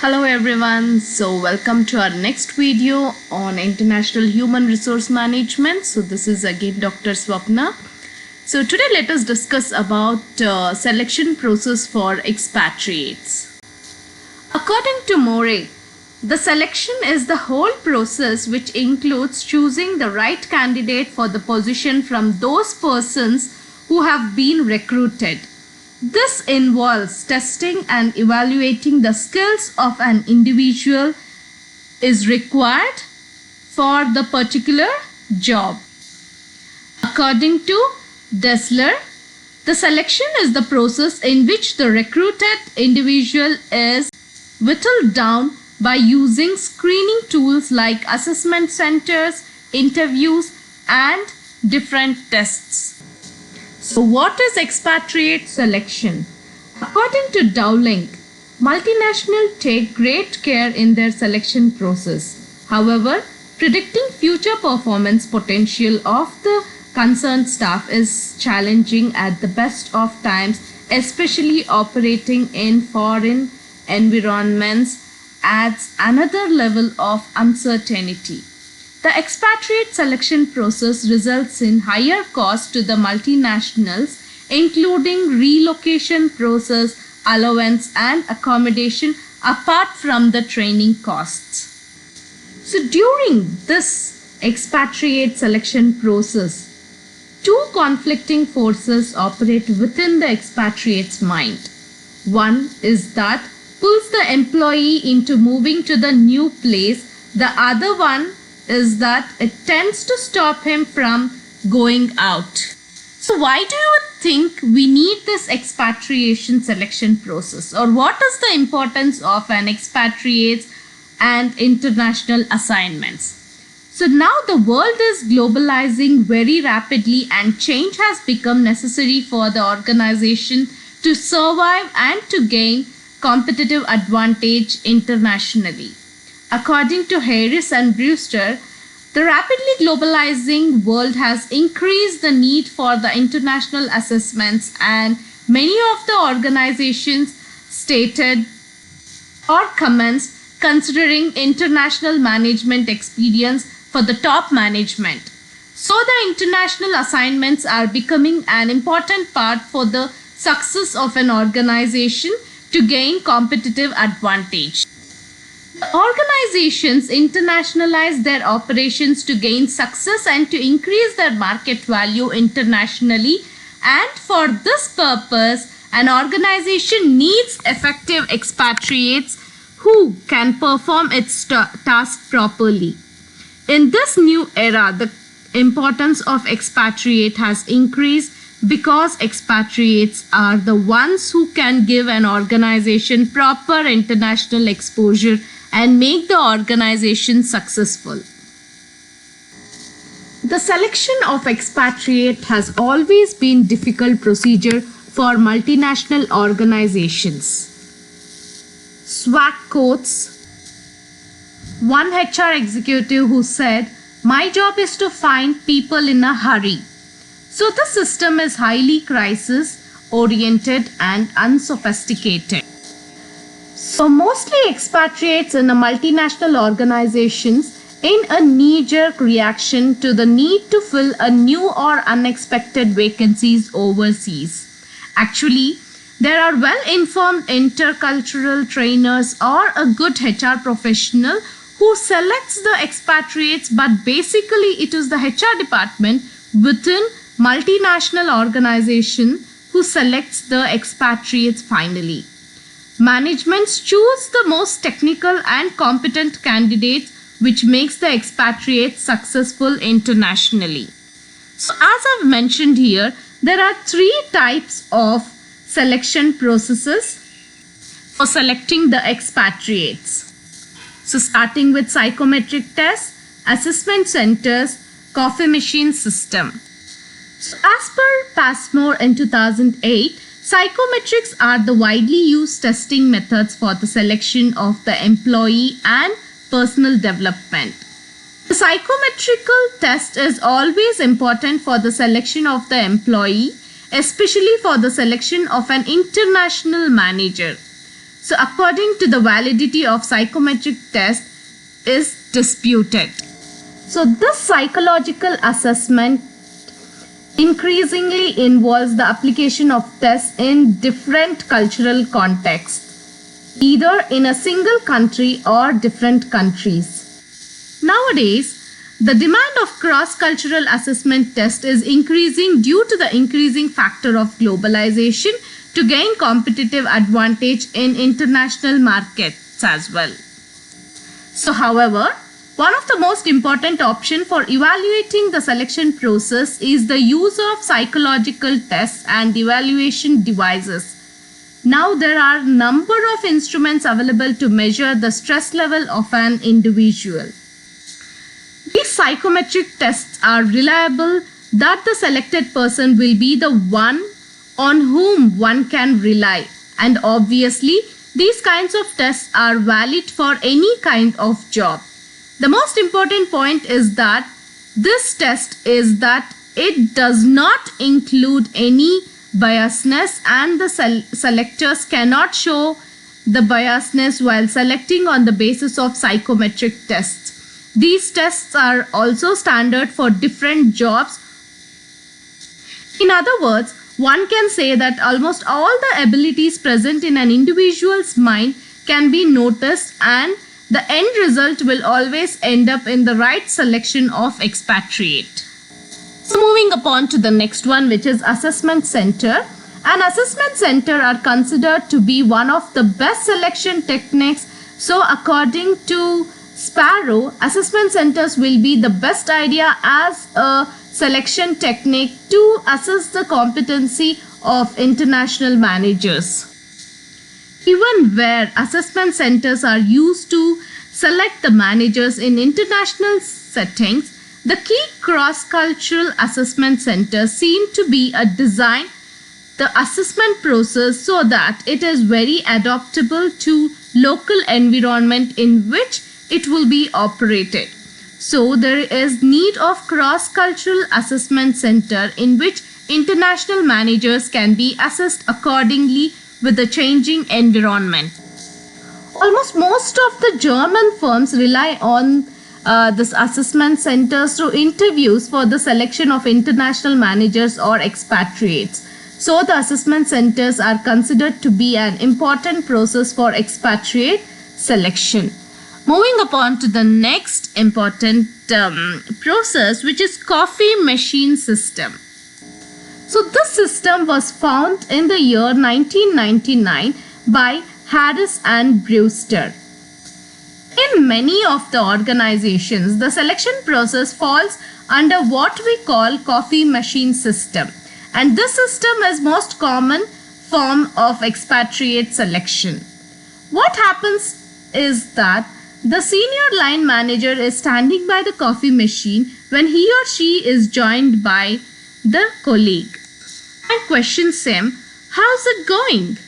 Hello everyone, so welcome to our next video on International Human Resource Management. So this is again Dr. Swapna. So today let us discuss about selection process for expatriates. According to Morey, the selection is the whole process which includes choosing the right candidate for the position from those persons who have been recruited. This involves testing and evaluating the skills of an individual is required for the particular job. According to Dessler, the selection is the process in which the recruited individual is whittled down by using screening tools like assessment centers, interviews, and different tests. So what is expatriate selection? According to Dowling, multinationals take great care in their selection process. However, predicting future performance potential of the concerned staff is challenging at the best of times, especially operating in foreign environments adds another level of uncertainty. The expatriate selection process results in higher costs to the multinationals, including relocation process, allowance and accommodation apart from the training costs. So during this expatriate selection process, two conflicting forces operate within the expatriate's mind. One is that pulls the employee into moving to the new place. The other one is that it tends to stop him from going out. So why do you think we need this expatriation selection process, or what is the importance of an expatriate and international assignments? So now the world is globalizing very rapidly and change has become necessary for the organization to survive and to gain competitive advantage internationally. According to Harris and Brewster, the rapidly globalizing world has increased the need for the international assessments, and many of the organizations stated or commenced considering international management experience for the top management. So the international assignments are becoming an important part for the success of an organization to gain competitive advantage. Organizations internationalize their operations to gain success and to increase their market value internationally, and for this purpose, an organization needs effective expatriates who can perform its task properly. In this new era, the importance of expatriate has increased because expatriates are the ones who can give an organization proper international exposure and make the organization successful. The selection of expatriate has always been difficult procedure for multinational organizations. Swag quotes one HR executive who said, "My job is to find people in a hurry." So the system is highly crisis oriented and unsophisticated. So mostly expatriates in a multinational organizations in a knee-jerk reaction to the need to fill a new or unexpected vacancies overseas. Actually, there are well-informed intercultural trainers or a good HR professional who selects the expatriates, but basically it is the HR department within multinational organization who selects the expatriates finally. Managements choose the most technical and competent candidates, which makes the expatriates successful internationally. So as I've mentioned here, there are three types of selection processes for selecting the expatriates. So starting with psychometric tests, assessment centers, coffee machine system. So as per Passmore in 2008, psychometrics are the widely used testing methods for the selection of the employee and personal development. The psychometrical test is always important for the selection of the employee, especially for the selection of an international manager. So according to the validity of psychometric test is disputed. So this psychological assessment increasingly involves the application of tests in different cultural contexts, either in a single country or different countries. Nowadays, the demand of cross-cultural assessment test is increasing due to the increasing factor of globalization to gain competitive advantage in international markets as well. So, however, one of the most important options for evaluating the selection process is the use of psychological tests and evaluation devices. Now there are a number of instruments available to measure the stress level of an individual. These psychometric tests are reliable that the selected person will be the one on whom one can rely, and obviously these kinds of tests are valid for any kind of job. The most important point is that this test is that it does not include any biasness, and the selectors cannot show the biasness while selecting on the basis of psychometric tests. These tests are also standard for different jobs. In other words, one can say that almost all the abilities present in an individual's mind can be noticed, and the end result will always end up in the right selection of expatriate. So moving upon to the next one, which is assessment center. An assessment center are considered to be one of the best selection techniques. So according to Sparrow, assessment centers will be the best idea as a selection technique to assess the competency of international managers. Even where assessment centers are used to select the managers in international settings, the key cross-cultural assessment centers seem to be a design the assessment process so that it is very adaptable to local environment in which it will be operated. So there is need of cross-cultural assessment center in which international managers can be assessed accordingly with the changing environment. Almost most of the German firms rely on this assessment centers through interviews for the selection of international managers or expatriates. So the assessment centers are considered to be an important process for expatriate selection. Moving upon to the next important process, which is coffee machine system. So this system was found in the year 1999 by Harris and Brewster. In many of the organizations, the selection process falls under what we call coffee machine system, and this system is most common form of expatriate selection. What happens is that the senior line manager is standing by the coffee machine when he or she is joined by the colleague and questions him, "How's it going?"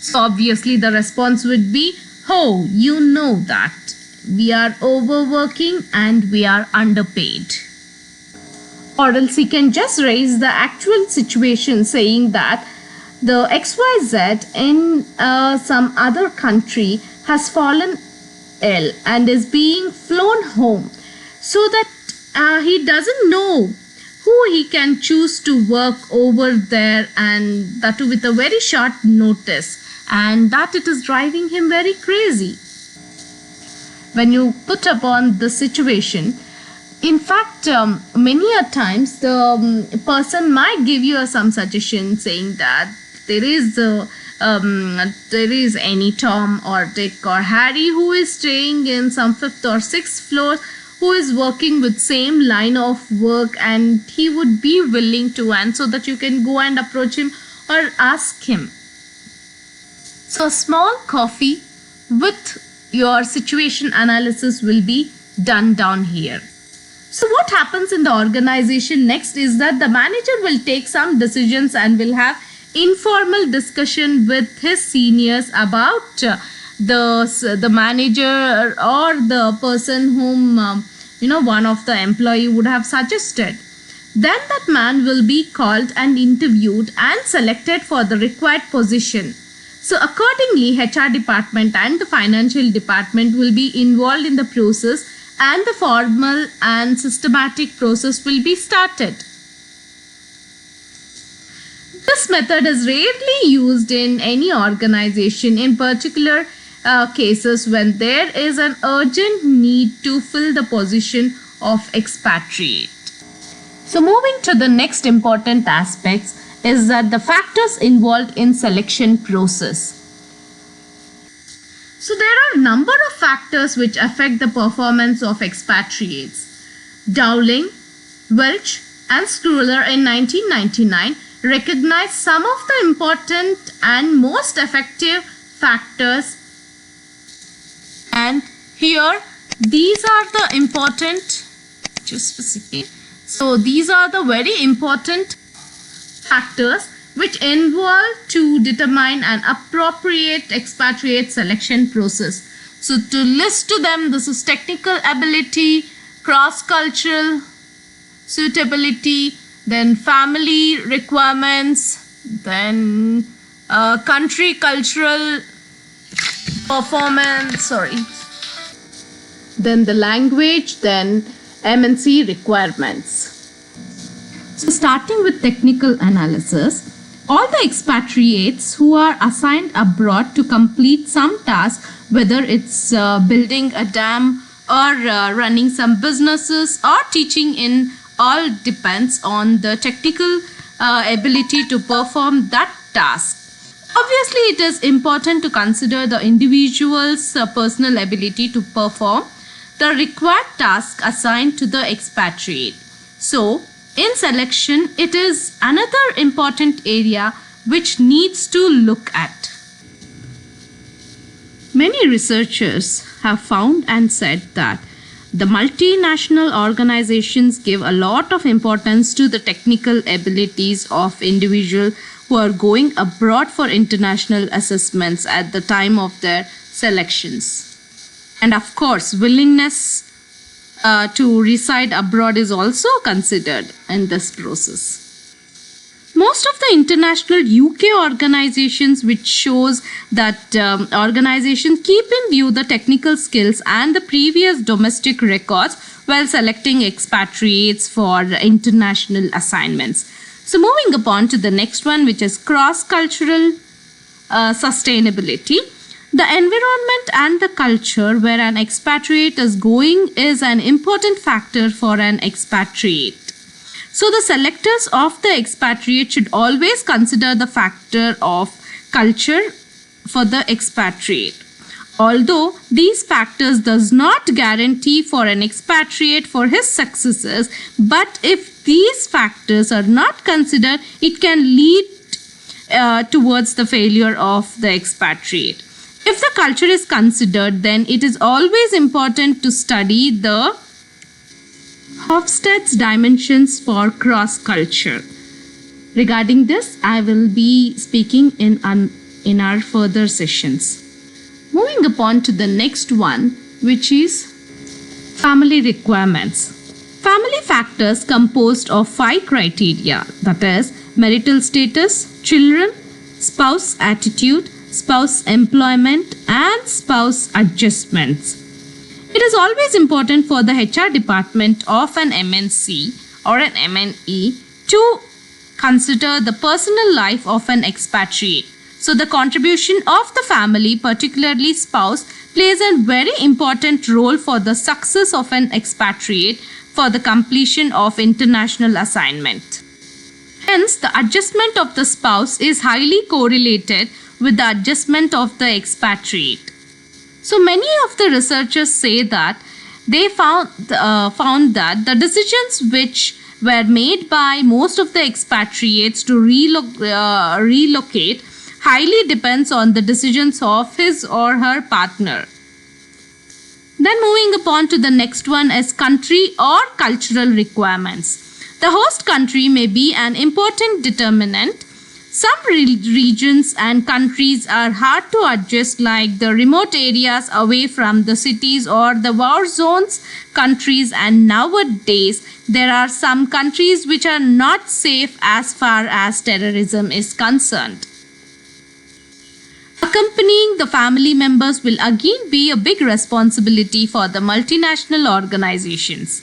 So obviously the response would be, "Oh, you know that we are overworking and we are underpaid." Or else he can just raise the actual situation saying that the XYZ in some other country has fallen ill and is being flown home, so that he doesn't know who he can choose to work over there, and that too with a very short notice, and that it is driving him very crazy. When you put upon the situation, in fact, many a times the person might give you some suggestion saying that there is any Tom or Dick or Harry who is staying in some 5th or 6th floor, who is working with same line of work, and he would be willing to, and so that you can go and approach him or ask him. So a small coffee with your situation analysis will be done down here. So what happens in the organization next is that the manager will take some decisions and will have informal discussion with his seniors about the manager or the person whom one of the employee would have suggested. Then that man will be called and interviewed and selected for the required position. So accordingly, HR department and the financial department will be involved in the process, and the formal and systematic process will be started. This method is rarely used in any organization, in particular cases when there is an urgent need to fill the position of expatriate. So moving to the next important aspects is that the factors involved in selection process. So there are a number of factors which affect the performance of expatriates. Dowling, Welch and Schuyler in 1999 recognized some of the important and most effective factors, and here these are the important, just a second. So these are the very important factors which involve to determine an appropriate expatriate selection process. So to list to them, this is technical ability, cross-cultural suitability, then family requirements, then country cultural performance, then the language, then MNC requirements. So starting with technical analysis, all the expatriates who are assigned abroad to complete some task, whether it's building a dam or running some businesses or teaching in, all depends on the technical ability to perform that task. Obviously, it is important to consider the individual's personal ability to perform the required task assigned to the expatriate. So, in selection, it is another important area which needs to look at. Many researchers have found and said that the multinational organizations give a lot of importance to the technical abilities of individuals who are going abroad for international assessments at the time of their selections. And of course, willingness to reside abroad is also considered in this process. Most of the international UK organizations, which shows that organizations keep in view the technical skills and the previous domestic records while selecting expatriates for international assignments. So moving upon to the next one, which is cross-cultural sustainability. The environment and the culture where an expatriate is going is an important factor for an expatriate. So the selectors of the expatriate should always consider the factor of culture for the expatriate. Although these factors does not guarantee for an expatriate for his successes, but if these factors are not considered, it can lead towards the failure of the expatriate. If the culture is considered, then it is always important to study the Hofstede's dimensions for cross-culture. Regarding this, I will be speaking in our further sessions. Moving upon to the next one, which is family requirements. Family factors composed of 5 criteria, that is marital status, children, spouse attitude, spouse employment and spouse adjustments. It is always important for the HR department of an MNC or an MNE to consider the personal life of an expatriate. So the contribution of the family, particularly spouse, plays a very important role for the success of an expatriate for the completion of international assignment. Hence, the adjustment of the spouse is highly correlated with the adjustment of the expatriate. So many of the researchers say that they found that the decisions which were made by most of the expatriates to relocate highly depends on the decisions of his or her partner. Then moving upon to the next one is country or cultural requirements. The host country may be an important determinant. Some regions and countries are hard to adjust, like the remote areas away from the cities or the war zones countries, and nowadays there are some countries which are not safe as far as terrorism is concerned. A Accompanying the family members will again be a big responsibility for the multinational organizations.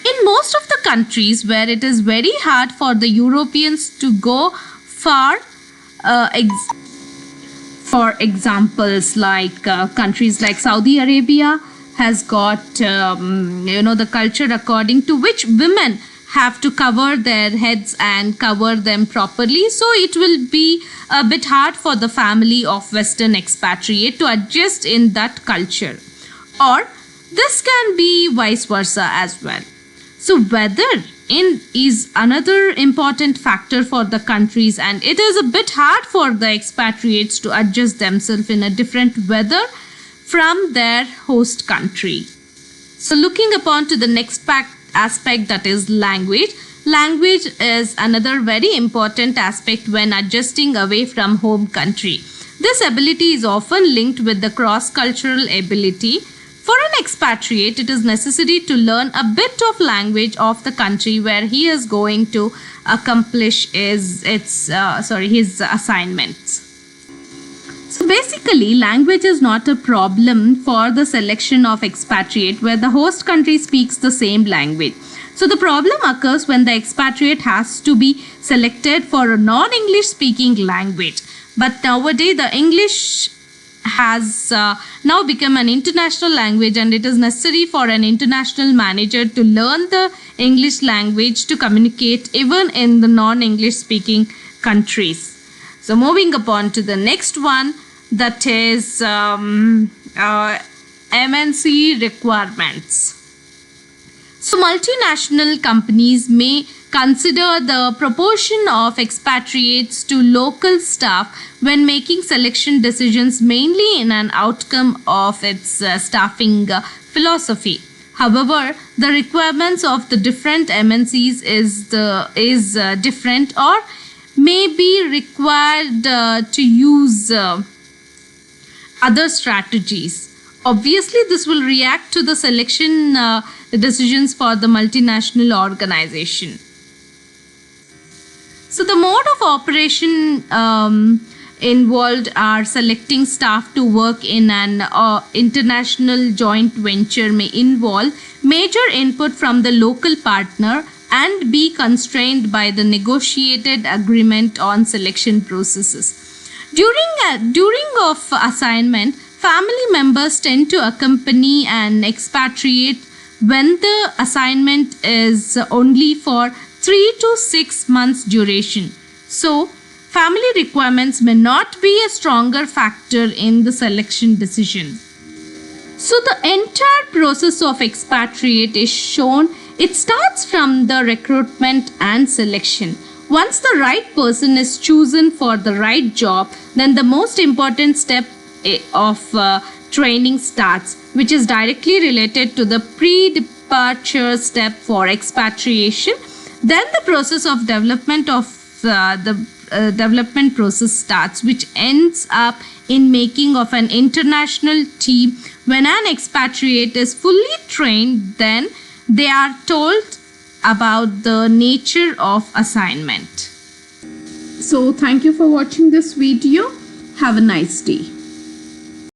In most of the countries where it is very hard for the Europeans to go far, for examples like countries like Saudi Arabia has got the culture according to which women have to cover their heads and cover them properly, so it will be a bit hard for the family of Western expatriate to adjust in that culture, or this can be vice versa as well. So weather is another important factor for the countries, and it is a bit hard for the expatriates to adjust themselves in a different weather from their host country. So looking upon to the next aspect, that is language. Language is another very important aspect when adjusting away from home country. This ability is often linked with the cross-cultural ability. For an expatriate, it is necessary to learn a bit of language of the country where he is going to accomplish his assignments. So basically, language is not a problem for the selection of expatriate where the host country speaks the same language. So the problem occurs when the expatriate has to be selected for a non-English speaking language. But nowadays, the English has now become an international language, and it is necessary for an international manager to learn the English language to communicate even in the non-English speaking countries. So moving upon to the next one, that is MNC requirements. So multinational companies may consider the proportion of expatriates to local staff when making selection decisions, mainly in an outcome of its staffing philosophy. However, the requirements of the different MNCs is different, or may be required to use other strategies. Obviously, this will react to the selection decisions for the multinational organization. So the mode of operation involved are selecting staff to work in an international joint venture may involve major input from the local partner and be constrained by the negotiated agreement on selection processes. During of assignment, family members tend to accompany an expatriate when the assignment is only for 3 to 6 months duration. So, family requirements may not be a stronger factor in the selection decision. So, the entire process of expatriate is shown. It starts from the recruitment and selection. Once the right person is chosen for the right job, then the most important step of training starts, which is directly related to the pre-departure step for expatriation. Then the process of development of development process starts, which ends up in making of an international team. When an expatriate is fully trained, then they are told about the nature of assignment. So thank you for watching this video. Have a nice day.